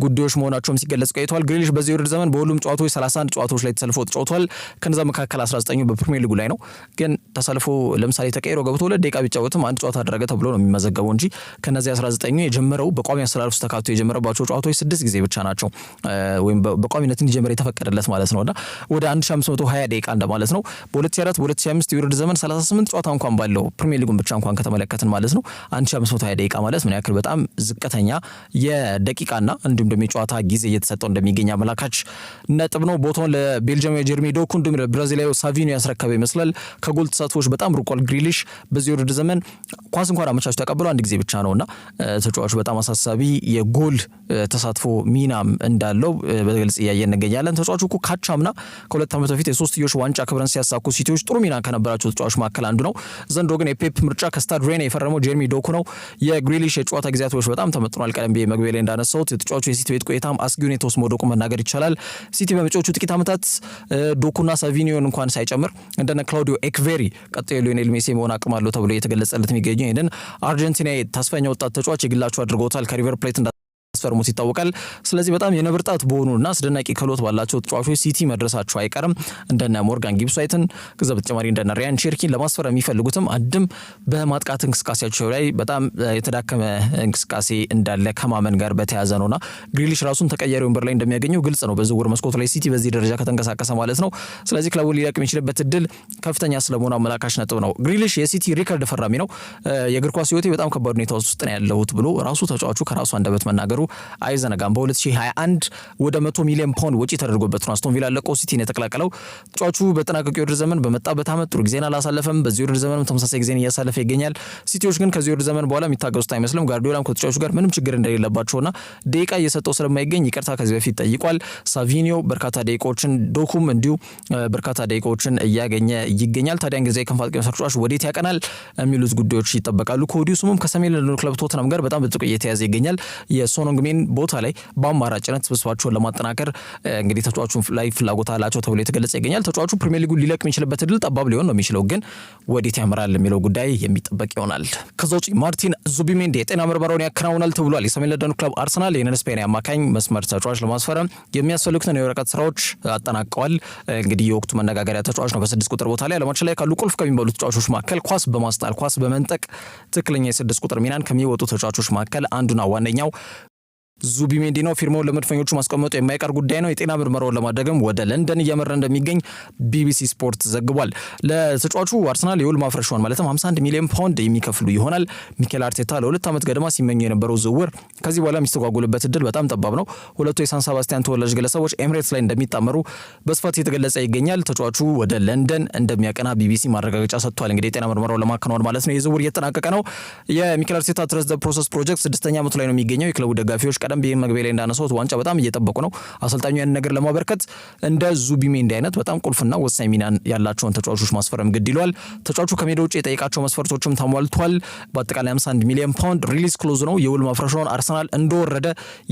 ጉዳዮች መሆናቸውም ሲገለጽ ቆይተዋል። ግሪሊሽ በዚህ ውድድር ዘመን በሁሉም ጨዋታዎች 31 ጨዋታዎች ላይ ተሰልፎ ተጫውቷል። ከነዛ መካከል 19 በፕሪሚየር ሊጉ ላይ ነው። ግን ተሰልፎ ለምሳሌ ተቀይሮ ገብቶ 2 ደቂቃ ቢጫወትም አንድ ጨዋታ አደረገ ተብሎ ነው የሚመዘገበው እንጂ ከነዚህ 19 የጀመረው በቋሚ አሰላለፍ ውስጥ ተካቶ የጀመረባቸው ጨዋታዎች 6 ጊዜ ብቻ ናቸው ወይም በቋሚነት እንዲጀምር የተፈቀደለት ማለት ነውና ወደ 1520 ደቂቃ እንደማለት ነው። በ2004 በ2005 የውድድር ዘመን 38 ጨዋታ እንኳን ባለው ፕሪሚየር ሊጉን ብቻ እንኳን ከተመለከትን ማለት ነው 1520 ደቂቃ ማለት ምን ያክል በጣም ዝቅተኛ የደቂቃና እንዲሁም ደግሞ የጨዋታ ጊዜ እየተሰጠው እንደሚገኝ አመላካች ነጥብ ነው። ቦታውን ለቤልጂያማዊ ጀርሚ ዶኩ እንዲሁም ለብራዚላዊ ሳቪኒዮ ያስረከበ ይመስላል። ከጎል ተሳትፎች በጣም ርቋል ግሪሊሽ በዚህ የውድድር ዘመን ኳስ እንኳን አመቻችቶ ያቀበለው 1 ጊዜ ብቻ ነውና ተጫዋቹ በጣም አሳሳቢ የጎል ተሳትፎ ሚናም እንዳለው በግልጽ እያየን እንገኛለን። ተጫዋቹ እኮ ካቻምና ከሁለት ዓመት በፊት የሶስትዮሽ ዋንጫ ክብረን ሲያሳኩ ሲቲዎች ጥሩ ሚና ከነበራቸው ተጫዋቾች መካከል አንዱ ነው። ዘንድሮ ግን የፔፕ ምርጫ ከስታድ ሬኔ የፈረመው ጄርሚ ዶኩ ነው። የግሪሊሽ የጨዋታ ጊዜያቶች በጣም ተመጥኗል። ቀደም ብዬ መግቢያ ላይ እንዳነሳሁት የተጫዋቹ የሲቲ ቤት ቆይታም አስጊ ሁኔታ ውስጥ መውደቁ መናገር ይቻላል። ሲቲ በመጪዎቹ ጥቂት ዓመታት ዶኩና ሳቪኒዮን እንኳን ሳይጨምር እንደነ ክላውዲዮ ኤክቬሪ ቀጣዩ ሊዮኔል ሜሲ መሆን አቅም አለው ተብሎ የተገለጸለት የሚገኘው ይህንን አርጀንቲናዊ ተስፈኛ ወጣት ተጫዋች የግላቸው አድርገውታል። ከሪቨር ፕሌት እንዳስፈርሙት ይታወቃል። ስለዚህ በጣም የነብርጣት በሆኑና አስደናቂ ክህሎት ባላቸው ተጫዋቾች ሲቲ መድረሳቸው አይቀርም። እንደነ ሞርጋን ጊብስ ዋይትን ከዛ በተጨማሪ እንደነ ሪያን ቼርኪን ለማስፈረም የሚፈልጉትም አድም በማጥቃት እንቅስቃሴያቸው ላይ በጣም የተዳከመ እንቅስቃሴ እንዳለ ከማመን ጋር በተያያዘ ነውና ግሪሊሽ ራሱን ተቀያሪ ወንበር ላይ እንደሚያገኘው ግልጽ ነው። በዝውውር መስኮት ላይ ሲቲ በዚህ ደረጃ ከተንቀሳቀሰ ማለት ነው። ስለዚህ ክለቡ ሊለቅ የሚችልበት እድል ከፍተኛ ስለመሆኑ አመላካሽ ነጥብ ነው። ግሪሊሽ የሲቲ ሪከርድ ፈራሚ ነው። የእግር ኳስ ህይወቴ በጣም ከባድ ሁኔታ ውስጥ ነው ያለሁት ብሎ ራሱ ተጫዋቹ ከራሱ አንደበት መናገሩ አይዘነጋም። በ2021 ወደ 100 ሚሊዮን ፓውንድ ወጪ ተደርጎበት ነው አስቶን ቪላ ለቆ ሲቲን የተቀላቀለው። ተጫዋቹ በተጠናቀቀው የውድድር ዘመን በመጣበት ዓመት ጥሩ ጊዜን አላሳለፈም። በዚህ የውድድር ዘመን ተመሳሳይ ጊዜን እያሳለፈ ይገኛል። ሲቲዎች ግን ከዚህ የውድድር ዘመን በኋላ የሚታገሱት አይመስልም። ጋርዲዮላም ከተጫዋቹ ጋር ምንም ችግር እንደሌለባቸውና ደቂቃ እየሰጠው ስለማይገኝ ይቅርታ ከዚህ በፊት ጠይቋል። ሳቪኒዮ በርካታ ደቂቃዎችን፣ ዶኩም እንዲሁ በርካታ ደቂቃዎችን እያገኘ ይገኛል። ታዲያ ጊዜ የክንፍ አጥቂ ተጫዋች ወዴት ያቀናል የሚሉት ጉዳዮች ይጠበቃሉ። ከወዲሁ ስሙም ከሰሜን ለንደኑ ክለብ ቶተንሃም ጋር በጣም በጥብቅ እየተያዘ ይገኛል። የሶኖንግሜን ቦታ ላይ በአማራጭነት ስብስባቸውን ለማጠናከር እንግዲህ ተጫዋቹን ላይ ፍላጎት አላቸው ተብሎ የተገለጸ ይገኛል። ተጫዋቹ ፕሪሚየር ሊጉን ሊለቅ የሚችልበት እድል ጠባብ ሊሆን ነው የሚችለው፣ ግን ወዴት ያመራል የሚለው ጉዳይ የሚጠበቅ ይሆናል። ከዛ ውጪ ማርቲን ዙቢሜንዲ የጤና ምርመራውን ያከናውናል ተብሏል። የሰሜን ለንደኑ ክለብ አርሰናል ይህንን ስፔናዊ አማካኝ መስመር ተጫዋች ለማስፈረም የሚያስፈልጉትን የወረቀት ስራዎች አጠናቀዋል። እንግዲህ የወቅቱ መነጋገሪያ ተጫዋች ነው። በ6 ቁጥር ቦታ ላይ ዓለማችን ላይ ካሉ ቁልፍ ከሚባሉ ተጫዋቾች መካከል ኳስ በማስጣል ኳስ በመንጠቅ ትክክለኛ የ6 ቁጥር ሚናን ከሚወጡ ተጫዋቾች መካከል አንዱና ዋነኛው ዙቢሜንዲ ነው። ፊርማውን ለመድፈኞቹ ማስቀመጡ የማይቀር ጉዳይ ነው። የጤና ምርመራውን ለማድረግም ወደ ለንደን እየመራ እንደሚገኝ ቢቢሲ ስፖርት ዘግቧል። ለተጫዋቹ አርሰናል የውል ማፍረሻውን ማለትም 51 ሚሊዮን ፓውንድ የሚከፍሉ ይሆናል። ሚኬል አርቴታ ለ2 ዓመት ገደማ ሲመኙ የነበረው ዝውውር ከዚህ በኋላ የሚስተጓጉልበት እድል በጣም ጠባብ ነው። ሁለቱ የሳን ሰባስቲያን ተወላጅ ግለሰቦች ኤምሬትስ ላይ እንደሚጣመሩ በስፋት የተገለጸ ይገኛል። ተጫዋቹ ወደ ለንደን እንደሚያቀና ቢቢሲ ማረጋገጫ ሰጥቷል። እንግዲህ የጤና ምርመራውን ለማከናወን ማለት ነው። የዝውውር እየተጠናቀቀ ነው። የሚኬል አርቴታ ትረስት ዘ ፕሮሰስ ፕሮጀክት 6ኛ ዓመቱ ላይ ነው የሚገኘው። የክለቡ ደጋፊዎች ቀደም ብዬ መግቢያ ላይ እንዳነሳሁት ዋንጫ በጣም እየጠበቁ ነው። አሰልጣኙ ያን ነገር ለማበርከት እንደ ዙቢሜንዲ አይነት በጣም ቁልፍና ወሳኝ ሚና ያላቸውን ተጫዋቾች ማስፈረም ግድ ይለዋል። ተጫዋቹ ከሜዳ ውጭ የጠየቃቸው መስፈርቶችም ተሟልቷል። በአጠቃላይ 51 ሚሊዮን ፓውንድ ሪሊዝ ክሎዝ ነው። የውል ማፍረሻውን አርሰናል እንደወረደ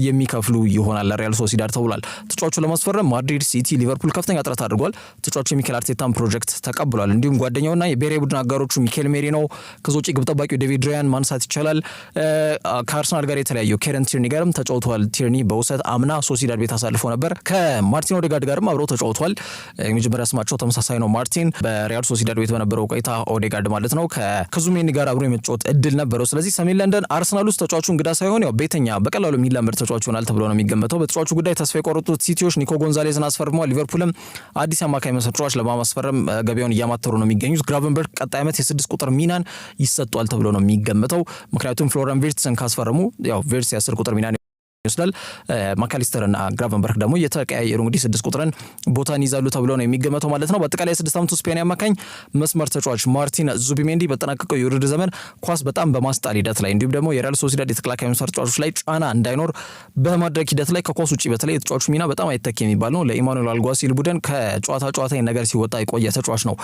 የሚከፍሉ ይሆናል ለሪያል ሶሲዳድ ተብሏል። ተጫዋቹ ለማስፈረም ማድሪድ፣ ሲቲ፣ ሊቨርፑል ከፍተኛ ጥረት አድርጓል። ተጫዋቹ የሚኬል አርቴታን ፕሮጀክት ተቀብሏል። እንዲሁም ጓደኛውና የብሔራዊ ቡድን አጋሮቹ ሚኬል ሜሪኖ፣ ከዛ ውጭ ግብ ጠባቂው ዴቪድ ራያን ማንሳት ይቻላል። ከአርሰናል ጋር የተለያየው ኬረን ቲርኒ ጋርም ተጫውቷል። ቲርኒ በውሰት አምና ሶሲዳድ ቤት አሳልፎ ነበር። ከማርቲን ኦዴጋርድ ጋርም አብረው ተጫውቷል። የመጀመሪያ ስማቸው ተመሳሳይ ነው። ማርቲን በሪያል ሶሲዳድ ቤት በነበረው ቆይታ ኦዴጋርድ ማለት ነው ከዙቢሜንዲ ጋር አብሮ የመጫወት እድል ነበረው። ስለዚህ ሰሜን ለንደን አርሰናል ውስጥ ተጫዋቹ እንግዳ ሳይሆን ያው ቤተኛ በቀላሉ የሚላመድ ተጫዋች ይሆናል ተብሎ ነው የሚገመተው። በተጫዋቹ ጉዳይ ተስፋ የቆረጡት ሲቲዎች ኒኮ ጎንዛሌዝን አስፈርመዋል። ሊቨርፑልም አዲስ አማካይ መስመር ተጫዋች ለማስፈረም ገበያውን እያማተሩ ነው የሚገኙት። ግራቨንበርግ ቀጣይ ዓመት የ6 ቁጥር ሚናን ይሰጧል ተብሎ ነው የሚገመተው። ምክንያቱም ፍሎረን ቪርትስን ካስፈረሙ ያው ቪርትስ የ10 ቁጥር ሚናን ይወስዳል። ማካሊስተር እና ግራቨንበርግ ደግሞ እየተቀያየሩ እንግዲህ 6 ቁጥርን ቦታን ይዛሉ ተብሎ ነው የሚገመተው ማለት ነው። በአጠቃላይ 6 ዓመቱ ስፔን አማካኝ መስመር ተጫዋች ማርቲን ዙቢሜንዲ በተጠናቀቀው የውድድር ዘመን ኳስ በጣም በማስጣል ሂደት ላይ እንዲሁም ደግሞ የሪያል ሶሲዳድ የተከላካይ መስመር ተጫዋቾች ላይ ጫና እንዳይኖር በማድረግ ሂደት ላይ ከኳስ ውጪ በተለይ የተጫዋቹ ሚና በጣም አይተክ የሚባል ነው። ለኢማኑኤል አልጓሲል ቡድን ከጨዋታ ነገር ሲወጣ የቆየ ተጫዋች ነው።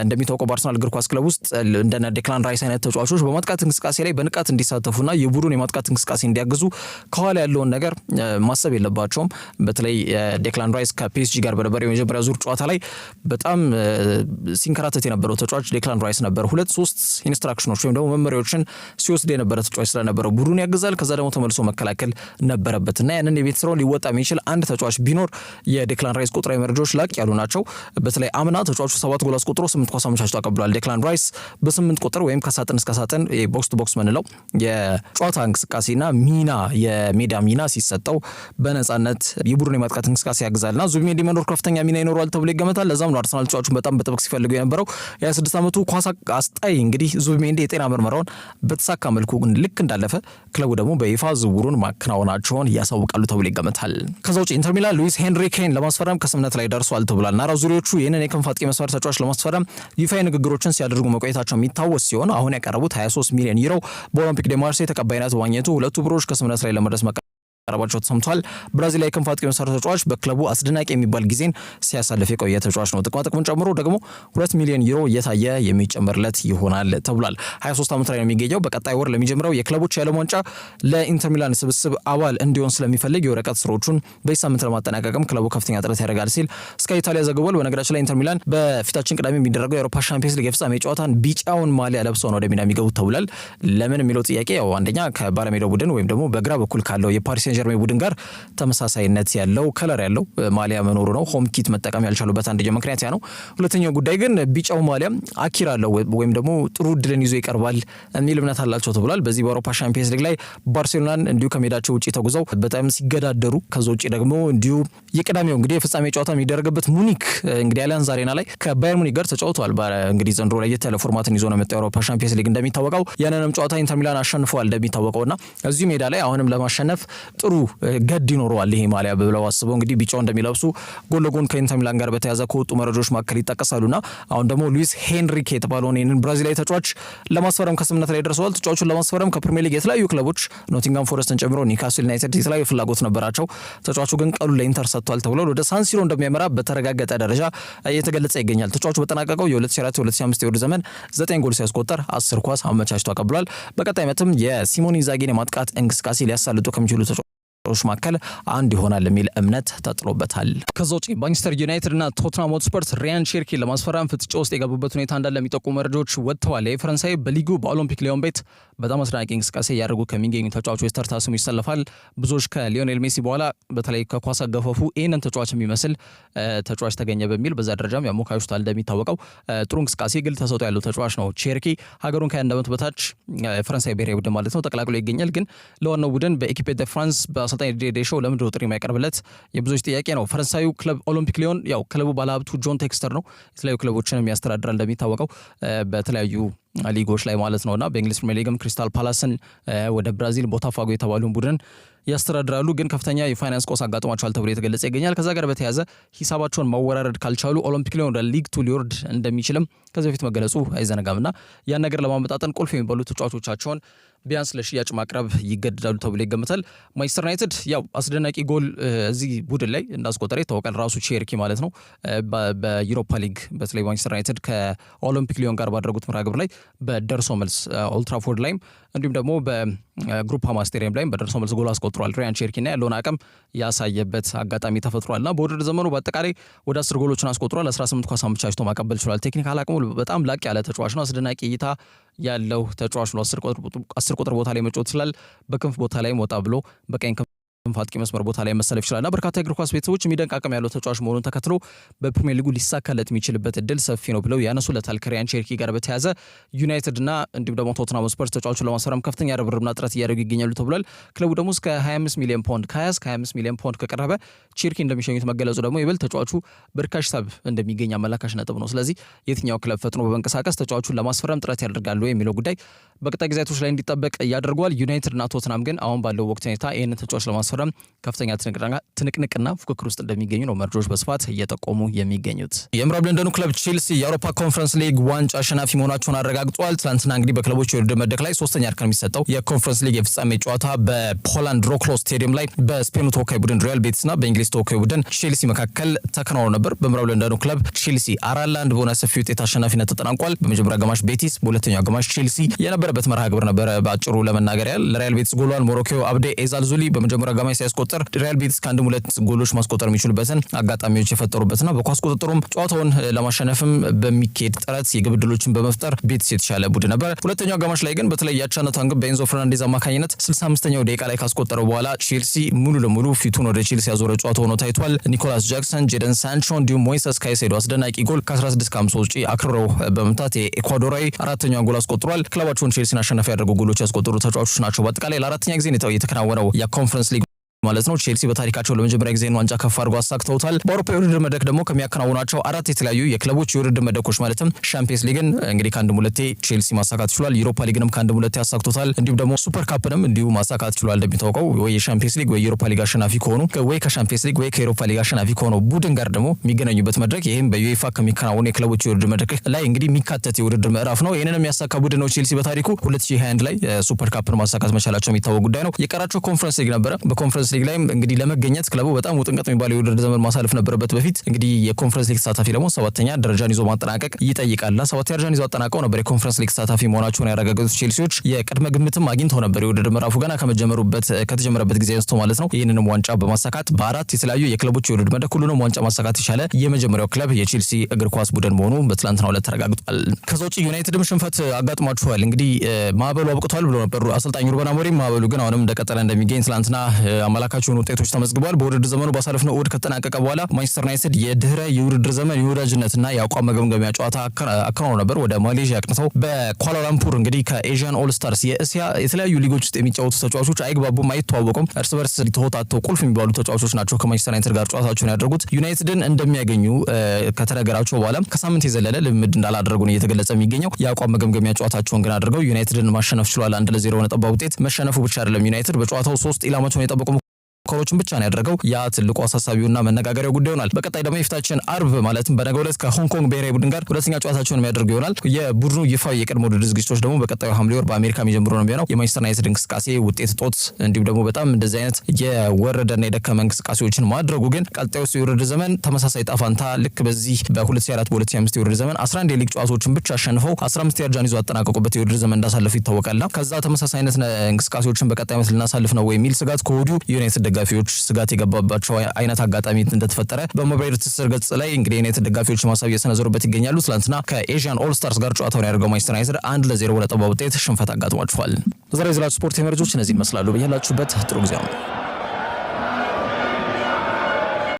እንደሚታወቀው በአርሰናል እግር ኳስ ክለብ ውስጥ እንደነ ዴክላን ራይስ አይነት ተጫዋቾች በማጥቃት እንቅስቃሴ ላይ በንቃት እንዲሳተፉና የቡድን የማጥቃት እንቅስቃሴ እንዲያግዙ ከኋላ ያለውን ነገር ማሰብ የለባቸውም። በተለይ ዴክላን ራይስ ከፒኤስጂ ጋር በነበረው የመጀመሪያ ዙር ጨዋታ ላይ በጣም ሲንከራተት የነበረው ተጫዋች ዴክላን ራይስ ነበር። 2-3 ኢንስትራክሽኖች ወይም ደግሞ መመሪያዎችን ሲወስድ የነበረ ተጫዋች ስለነበረው ቡድኑን ያግዛል። ከዛ ደግሞ ተመልሶ መከላከል ነበረበትና ያንን የቤት ስራውን ሊወጣ የሚችል አንድ ተጫዋች ቢኖር የዴክላን ራይስ ቁጥራዊ መረጃዎች ላቅ ያሉ ናቸው። በተለይ አምና ተጫዋቹ 7 ጎል አስቆጥሮ 8 ኳስ አመቻችቶ አቀብሏል። ዴክላን ራይስ በ8 ቁጥር ወይም ከሳጥን እስከ ሳጥን ቦክስ ቱ ቦክስ ምንለው የጨዋታ እንቅስቃሴና ሚና የሜዳ ሚና ሲሰጠው በነጻነት የቡድን የማጥቃት እንቅስቃሴ ያግዛልና ዙቢሜንዲ መኖር ከፍተኛ ሚና ይኖረዋል ተብሎ ይገመታል። ለዛም ነው አርሰናል ተጫዋቹን በጣም በጥብቅ ሲፈልገው የነበረው። የ26 ዓመቱ ኳስ አስጣይ እንግዲህ ዙቢሜንዲ የጤና ምርመራውን በተሳካ መልኩ ልክ እንዳለፈ ክለቡ ደግሞ በይፋ ዝውውሩን ማከናወናቸውን ያሳውቃሉ ተብሎ ይገመታል። ከዛ ውጭ ኢንተር ሚላን ሉዊስ ሄንሪኬን ለማስፈረም ከስምነት ላይ ደርሷል ተብሏል። ናራ ዙሪዎቹ ይህንን የክንፍ አጥቂ መስመር ተጫዋች ለማስፈረም ይፋዊ ንግግሮችን ሲያደርጉ መቆየታቸው የሚታወስ ሲሆን አሁን ያቀረቡት 23 ሚሊዮን ዩሮ በኦሎምፒክ ደ ማርሴይ ተቀባይነት ማግኘቱ ሁለቱ ብሮች ከስምነት ላይ ለመድረስ ቀረባቸው ተሰምቷል። ብራዚላዊ ክንፍ አጥቂ መሰረተ ተጫዋች በክለቡ አስደናቂ የሚባል ጊዜን ሲያሳልፍ የቆየ ተጫዋች ነው። ጥቅሙን ጨምሮ ደግሞ 2 ሚሊዮን ዩሮ እየታየ የሚጨመርለት ይሆናል ተብሏል። 23 ዓመት ላይ ነው የሚገኘው። በቀጣይ ወር ለሚጀምረው የክለቦች የዓለም ዋንጫ ለኢንተር ሚላን ስብስብ አባል እንዲሆን ስለሚፈልግ የወረቀት ስራዎቹን በዚህ ሳምንት ለማጠናቀቅም ክለቡ ከፍተኛ ጥረት ያደርጋል ሲል ስካይ ኢታሊያ ዘግቧል። በነገራችን ላይ ኢንተር ሚላን በፊታችን ቅዳሜ የሚደረገው የአውሮፓ ሻምፒዮንስ ሊግ የፍጻሜ ጨዋታን ቢጫውን ማሊያ ለብሰው ነው ወደ ሜዳ የሚገቡት ተብሏል። ለምን የሚለው ጥያቄ ያው አንደኛ ከባለሜዳው ቡድን ወይም ደግሞ በግራ በኩል ካለው የፓሪስ ሴን ጀርሜን ቡድን ጋር ተመሳሳይነት ያለው ከለር ያለው ማሊያ መኖሩ ነው። ሆም ኪት መጠቀም ያልቻሉበት አንደኛው ምክንያት ያ ነው። ሁለተኛው ጉዳይ ግን ቢጫው ማሊያ አኪራ አለው ወይም ደግሞ ጥሩ እድልን ይዞ ይቀርባል የሚል እምነት አላቸው ተብሏል። በዚህ በአውሮፓ ሻምፒዮንስ ሊግ ላይ ባርሴሎናን እንዲሁ ከሜዳቸው ውጪ ተጉዘው በጣም ሲገዳደሩ ከዛ ውጪ ደግሞ እንዲሁ የቅዳሜው እንግዲህ የፍጻሜ ጨዋታ የሚደረግበት ሙኒክ እንግዲህ አሊያንዝ አሬና ላይ ከባየር ሙኒክ ጋር ተጫውተዋል። እንግዲህ ዘንድሮ ላይ የተለ ፎርማትን ይዞ ነው የመጣው የአውሮፓ ሻምፒዮንስ ሊግ እንደሚታወቀው ያንንም ጨዋታ ኢንተር ሚላን አሸንፈዋል እንደሚታወቀውና እዚሁ ሜዳ ላይ አሁንም ለማሸነፍ ጥሩ ገድ ይኖረዋል ይሄ ማሊያ ብለው አስበው እንግዲህ ቢጫው እንደሚለብሱ ጎን ለጎን ከኢንተር ሚላን ጋር በተያዘ ከወጡ መረጃዎች መካከል ይጠቀሳሉና አሁን ደግሞ ሉዊስ ሄንሪኬ የተባለውን ይህንን ብራዚላዊ ተጫዋች ለማስፈረም ከስምምነት ላይ ደርሰዋል። ተጫዋቹን ለማስፈረም ከፕሪሚየር ሊግ የተለያዩ ክለቦች ኖቲንጋም ፎረስትን ጨምሮ ኒውካስል ዩናይትድ የተለያዩ ፍላጎት ነበራቸው። ተጫዋቹ ግን ቀሉ ለኢንተር ሰጥቷል ተብሎ ወደ ሳንሲሮ እንደሚያመራ በተረጋገጠ ደረጃ እየተገለጸ ይገኛል። ተጫዋቹ በጠናቀቀው የ2024-2025 የውድድር ዘመን 9 ጎል ሲያስቆጠር 10 ኳስ አመቻችቶ አቀብሏል። በቀጣይ ዓመትም የሲሞኔ ኢንዛጊን የማጥቃት እንቅስቃሴ ሊያሳልጡ ከሚችሉ ተጫዋቾች መካከል አንድ ይሆናል የሚል እምነት ተጥሎበታል። ከዛ ውጪ ማንቸስተር ዩናይትድ እና ቶትናም ሆትስፐርስ ሪያን ቼርኪን ለማስፈረም ፍጥጫ ውስጥ የገቡበት ሁኔታ እንዳለ የሚጠቁሙ መረጃዎች ወጥተዋል። የፈረንሳይ በሊጉ በኦሎምፒክ ሊዮን ቤት በጣም አስደናቂ እንቅስቃሴ እያደረጉ ከሚገኙ ተጫዋቾች ተርታ ስሙ ይሰለፋል። ብዙዎች ከሊዮኔል ሜሲ በኋላ በተለይ ከኳስ አገፋፉ ይህንን ተጫዋች የሚመስል ተጫዋች ተገኘ በሚል በዛ ደረጃም ያሞካሹታል። እንደሚታወቀው ጥሩ እንቅስቃሴ ግል ተሰጥኦ ያለው ተጫዋች ነው። ቼርኪ ሀገሩን ከ21 ዓመት በታች ፈረንሳይ ብሔራዊ ቡድን ማለት ነው ተቀላቅሎ ይገኛል። ግን ለዋናው ቡድን በኤኪፔ ደ ፍራንስ በአሰልጣኝ ዴሾው ለምንድን ነው ጥሪ የማይቀርብለት የብዙዎች ጥያቄ ነው። ፈረንሳዩ ክለብ ኦሎምፒክ ሊዮን ያው ክለቡ ባለሀብቱ ጆን ቴክስተር ነው። የተለያዩ ክለቦችን የሚያስተዳድራል እንደሚታወቀው በተለያዩ ሊጎች ላይ ማለት ነውና በእንግሊዝ ፕሪሚየር ሊግም ክሪስታል ፓላስን ወደ ብራዚል ቦታፋጎ የተባሉን ቡድን ያስተዳድራሉ። ግን ከፍተኛ የፋይናንስ ቆስ አጋጥሟቸዋል ተብሎ የተገለጸ ይገኛል። ከዛ ጋር በተያያዘ ሂሳባቸውን ማወራረድ ካልቻሉ ኦሎምፒክ ሊዮን ወደ ሊግ 2 ሊወርድ እንደሚችልም ከዚህ በፊት መገለጹ አይዘነጋምና ያን ነገር ለማመጣጠን ቁልፍ የሚባሉ ተጫዋቾቻቸውን ቢያንስ ለሽያጭ ማቅረብ ይገደዳሉ ተብሎ ይገምታል። ማንቸስተር ዩናይትድ ያው አስደናቂ ጎል እዚህ ቡድን ላይ እንዳስቆጠረ ይታወቃል። ራሱ ቼርኪ ማለት ነው በዩሮፓ ሊግ በተለይ ማንቸስተር ዩናይትድ ከኦሎምፒክ ሊዮን ጋር ባደረጉት መርሃ ግብር ላይ በደርሶ መልስ ኦልትራፎርድ ላይም እንዲሁም ደግሞ በግሩፓማ ስቴዲየም ላይም በደርሶ መልስ ጎል አስቆጥሯል። ሪያን ቼርኪና ያለውን አቅም ያሳየበት አጋጣሚ ተፈጥሯልና በውድድር ዘመኑ በአጠቃላይ ወደ 10 ጎሎችን አስቆጥሯል። 18 ኳስ አመቻችቶ ማቀበል ችሏል። ቴክኒካል አቅሙ በጣም ላቅ ያለ ተጫዋች ነው። አስደናቂ እይታ ያለው ተጫዋች ነው። 10 ቁጥር ቦታ ላይ መጫወት ይችላል። በክንፍ ቦታ ላይ ወጣ ብሎ በቀኝ ክንፍ አጥቂ መስመር ቦታ ላይ መሰለፍ ይችላልና በርካታ የእግር ኳስ ቤተሰቦች የሚደንቅ አቅም ያለው ተጫዋች መሆኑን ተከትሎ በፕሪሚየር ሊጉ ሊሳካለት የሚችልበት እድል ሰፊ ነው ብለው ያነሱለታል። ከሪያን ቼርኪ ጋር በተያያዘ ዩናይትድና እንዲሁም ደግሞ ቶትናም ስፐርስ ተጫዋቹን ለማስፈረም ከፍተኛ ርብርብና ጥረት እያደረጉ ይገኛሉ ተብሏል። ክለቡ ደግሞ እስከ 25 ሚሊዮን ፓውንድ ከ25 ሚሊዮን ፓውንድ ከቀረበ ቼርኪ እንደሚሸኙት መገለጹ ደግሞ ይበልጥ ተጫዋቹ በርካሽ ሂሳብ እንደሚገኝ አመላካሽ ነጥብ ነው። ስለዚህ የትኛው ክለብ ፈጥኖ በመንቀሳቀስ ተጫዋቹን ለማስፈረም ጥረት ያደርጋሉ የሚለው ጉዳይ በቀጣይ ጊዜያቶች ላይ እንዲጠበቅ ያደርገዋል። ዩናይትድና ቶትናም ግን አሁን ባለው ወቅት ሁኔታ ይህንን ተጫዋች ለማስፈረም ከፍተኛ ትንቅንቅና ፉክክር ውስጥ እንደሚገኙ ነው መረጃዎች በስፋት እየጠቆሙ የሚገኙት። የምዕራብ ለንደኑ ክለብ ቼልሲ የአውሮፓ ኮንፈረንስ ሊግ ዋንጫ አሸናፊ መሆናቸውን አረጋግጧል። ትናንትና እንግዲህ በክለቦች የውድድር መድረክ ላይ ሶስተኛ እርከን የሚሰጠው የኮንፈረንስ ሊግ የፍጻሜ ጨዋታ በፖላንድ ሮክሎ ስቴዲየም ላይ በስፔኑ ተወካይ ቡድን ሪያል ቤቲስና በእንግሊዝ ተወካይ ቡድን ቼልሲ መካከል ተከናውኖ ነበር። በምዕራብ ለንደኑ ክለብ ቼልሲ 4-1 በሆነ ሰፊ ውጤት አሸናፊነት ተጠናቋል። በመጀመሪያው አጋማሽ ቤቲስ፣ በሁለተኛው አጋማሽ ቼልሲ የነበረበት መርሃ ግብር ነበር። በአጭሩ ለመናገር ያህል ለሪያል ቤቲስ ጎሏን ሞሮኮው አብዴ ኤዛልዙሊ በመጀመሪያው አጋማሽ ሲያስቆጥር ሪያል ቤቲስ ከአንድም ሁለት ጎሎች ማስቆጠር የሚችሉበትን አጋጣሚዎች የፈጠሩበትና በኳስ ቁጥጥሩም ጨዋታውን ለማሸነፍም በሚካሄድ ጥረት የግብ ዕድሎችን በመፍጠር ቤቲስ የተሻለ ቡድን ነበር። ሁለተኛው አጋማሽ ላይ ግን በተለይ ያቻነቷን ግብ በኤንዞ ፈርናንዴዝ አማካኝነት 65ኛው ደቂቃ ላይ ካስቆጠረው በኋላ ቼልሲ ሙሉ ለሙሉ ፊቱን ወደ ቼልሲ ያዞረ ጨዋታ ሆኖ ታይቷል። ኒኮላስ ጃክሰን፣ ጄደን ሳንቾ እንዲሁም ሞይሰስ ካይሴዶ አስደናቂ ጎል ከ16-5 ውጪ አክርረው በመምታት የኢኳዶራዊ አራተኛውን ጎል አስቆጥሯል። ክለባቸውን ቼልሲን አሸናፊ ያደረጉ ጎሎች ያስቆጠሩ ተጫዋቾች ናቸው። በአጠቃላይ ለአራተኛ ጊዜ የተከናወነው የኮንፈረንስ ሊግ ማለት ነው ቼልሲ በታሪካቸው ለመጀመሪያ ጊዜ ዋንጫ ከፍ አድርጎ አሳክተውታል። በአውሮፓ የውድድር መድረክ ደግሞ ከሚያከናውናቸው 4 የተለያዩ የክለቦች የውድድር መድረኮች ማለትም ሻምፒየንስ ሊግን እንግዲህ ከአንድም ሁለቴ ቼልሲ ማሳካት ችሏል። ዩሮፓ ሊግንም ከአንድም ሁለቴ አሳክቶታል። እንዲሁም ደግሞ ሱፐር ካፕንም እንዲሁ ማሳካት ችሏል። እንደሚታወቀው ወይ የሻምፒየንስ ሊግ ወይ የዩሮፓ ሊግ አሸናፊ ከሆኑ ወይ ከሻምፒየንስ ሊግ ወይ ከዩሮፓ ሊግ አሸናፊ ከሆነው ቡድን ጋር ደግሞ የሚገናኙበት መድረክ ይህም በዩኤፋ ከሚከናወኑ የክለቦች የውድድር መድረክ ላይ እንግዲህ የሚካተት የውድድር ምዕራፍ ነው። ይህንን የሚያሳካ ቡድን ነው ቼልሲ በታሪኩ 2021 ላይ ሱፐር ካፕን ማሳካት መቻላቸው የሚታወቅ ጉዳይ ነው። የቀራቸው ኮንፈረንስ ሊግ ነበረ። በኮንፈረንስ ኮንፈረንስ ሊግ ላይም እንግዲህ ለመገኘት ክለቡ በጣም ውጥንቀት የሚባለው የውድድር ዘመን ማሳለፍ ነበረበት። በፊት እንግዲህ የኮንፈረንስ ሊግ ተሳታፊ ደግሞ 7ኛ ደረጃን ይዞ ማጠናቀቅ ይጠይቃልና 7ኛ ደረጃን ይዞ አጠናቀው ነበር የኮንፈረንስ ሊግ ተሳታፊ መሆናቸውን ያረጋገጡት ቼልሲዎች የቅድመ ግምትም አግኝተው ነበር የውድድር ምዕራፉ ገና ከተጀመረበት ጊዜ አንስቶ ማለት ነው። ይህንንም ዋንጫ በማሳካት በአራት የተለያዩ የክለቦች የውድድር መድረክ ሁሉንም ዋንጫ ማሳካት የቻለ የመጀመሪያው ክለብ የቼልሲ እግር ኳስ ቡድን መሆኑ በትላንትናው ዕለት ተረጋግጧል። ከዛ ውጪ ዩናይትድም ሽንፈት አጋጥሟቸዋል። እንግዲህ ማዕበሉ አብቅቷል ብሎ ነበር አሰልጣኝ ሩበን አሞሪም። ማዕበሉ ግን አሁንም እንደቀጠለ እንደሚገኝ ትላንትና አመላካች የሆኑ ውጤቶች ተመዝግበዋል። በውድድር ዘመኑ ባሳለፍነው እሁድ ከተጠናቀቀ በኋላ ማንቸስተር ዩናይትድ የድህረ የውድድር ዘመን የወዳጅነትና የአቋም መገምገሚያ ጨዋታ አከናውነው ነበር። ወደ ማሌዥያ አቅንተው በኳላላምፑር እንግዲህ ከኤዥያን ኦል ስታርስ የእስያ የተለያዩ ሊጎች ውስጥ የሚጫወቱ ተጫዋቾች አይግባቡም፣ አይተዋወቁም። እርስ በርስ ተወጣጥተው ቁልፍ የሚባሉ ተጫዋቾች ናቸው ከማንቸስተር ዩናይትድ ጋር ጨዋታቸውን ያደረጉት። ዩናይትድን እንደሚያገኙ ከተነገራቸው በኋላ ከሳምንት የዘለለ ልምድ እንዳላደረጉ ነው እየተገለጸ የሚገኘው። የአቋም መገምገሚያ ጨዋታቸውን ግን አድርገው ዩናይትድን ማሸነፍ ችሏል። 1-0 ነጥብ ውጤት መሸነፉ ብቻ አይደለም ዩናይትድ በጨዋታው 3 ኢላማቸውን የጠበቁ ኮሮችን ብቻ ነው ያደረገው። ያ ትልቁ አሳሳቢውና መነጋገሪያው ጉዳይ ይሆናል። በቀጣይ ደግሞ የፊታችን አርብ ማለትም በነገው ዕለት ከሆንግ ኮንግ ብሔራዊ ቡድን ጋር ሁለተኛ ጨዋታቸውን የሚያደርጉ ይሆናል። የቡድኑ ይፋዊ የቀድሞ ውድድር ዝግጅቶች ደግሞ በቀጣዩ ሐምሌ ወር በአሜሪካ የሚጀምሩ ነው የሚሆነው። የማንቸስተር ዩናይትድ እንቅስቃሴ ውጤት ጦት እንዲሁም ደግሞ በጣም እንደዚህ አይነት የወረደና የደከመ እንቅስቃሴዎችን ማድረጉ ግን ቀጣዩ የውድድር ዘመን ተመሳሳይ ጣፋንታ ልክ በዚህ በ2004 በ2005 የውድድር ዘመን 11 የሊግ ጨዋታዎችን ብቻ አሸንፈው 15 ደረጃን ይዞ አጠናቀቁበት የውድድር ዘመን እንዳሳለፉ ይታወቃልና ከዛ ተመሳሳይ አይነት እንቅስቃሴዎችን በቀጣይ ዓመት ልናሳልፍ ነው የሚል ስጋት ከወዲሁ የዩናይትድ ደጋፊዎች ስጋት የገባባቸው አይነት አጋጣሚ እንደተፈጠረ በሞባይል ትስስር ገጽ ላይ እንግዲህ ዩናይትድ ደጋፊዎች ማሳብ እየሰነዘሩበት ይገኛሉ። ትላንትና ከኤዥያን ኦል ስታርስ ጋር ጨዋታውን ያደርገው ማንቸስተር ዩናይትድ 1-0 በሆነ ውጤት ሽንፈት አጋጥሟቸዋል። ዛሬ የዝላችሁ ስፖርት መረጃዎች እነዚህ ይመስላሉ። በያላችሁበት ጥሩ ጊዜ ነው።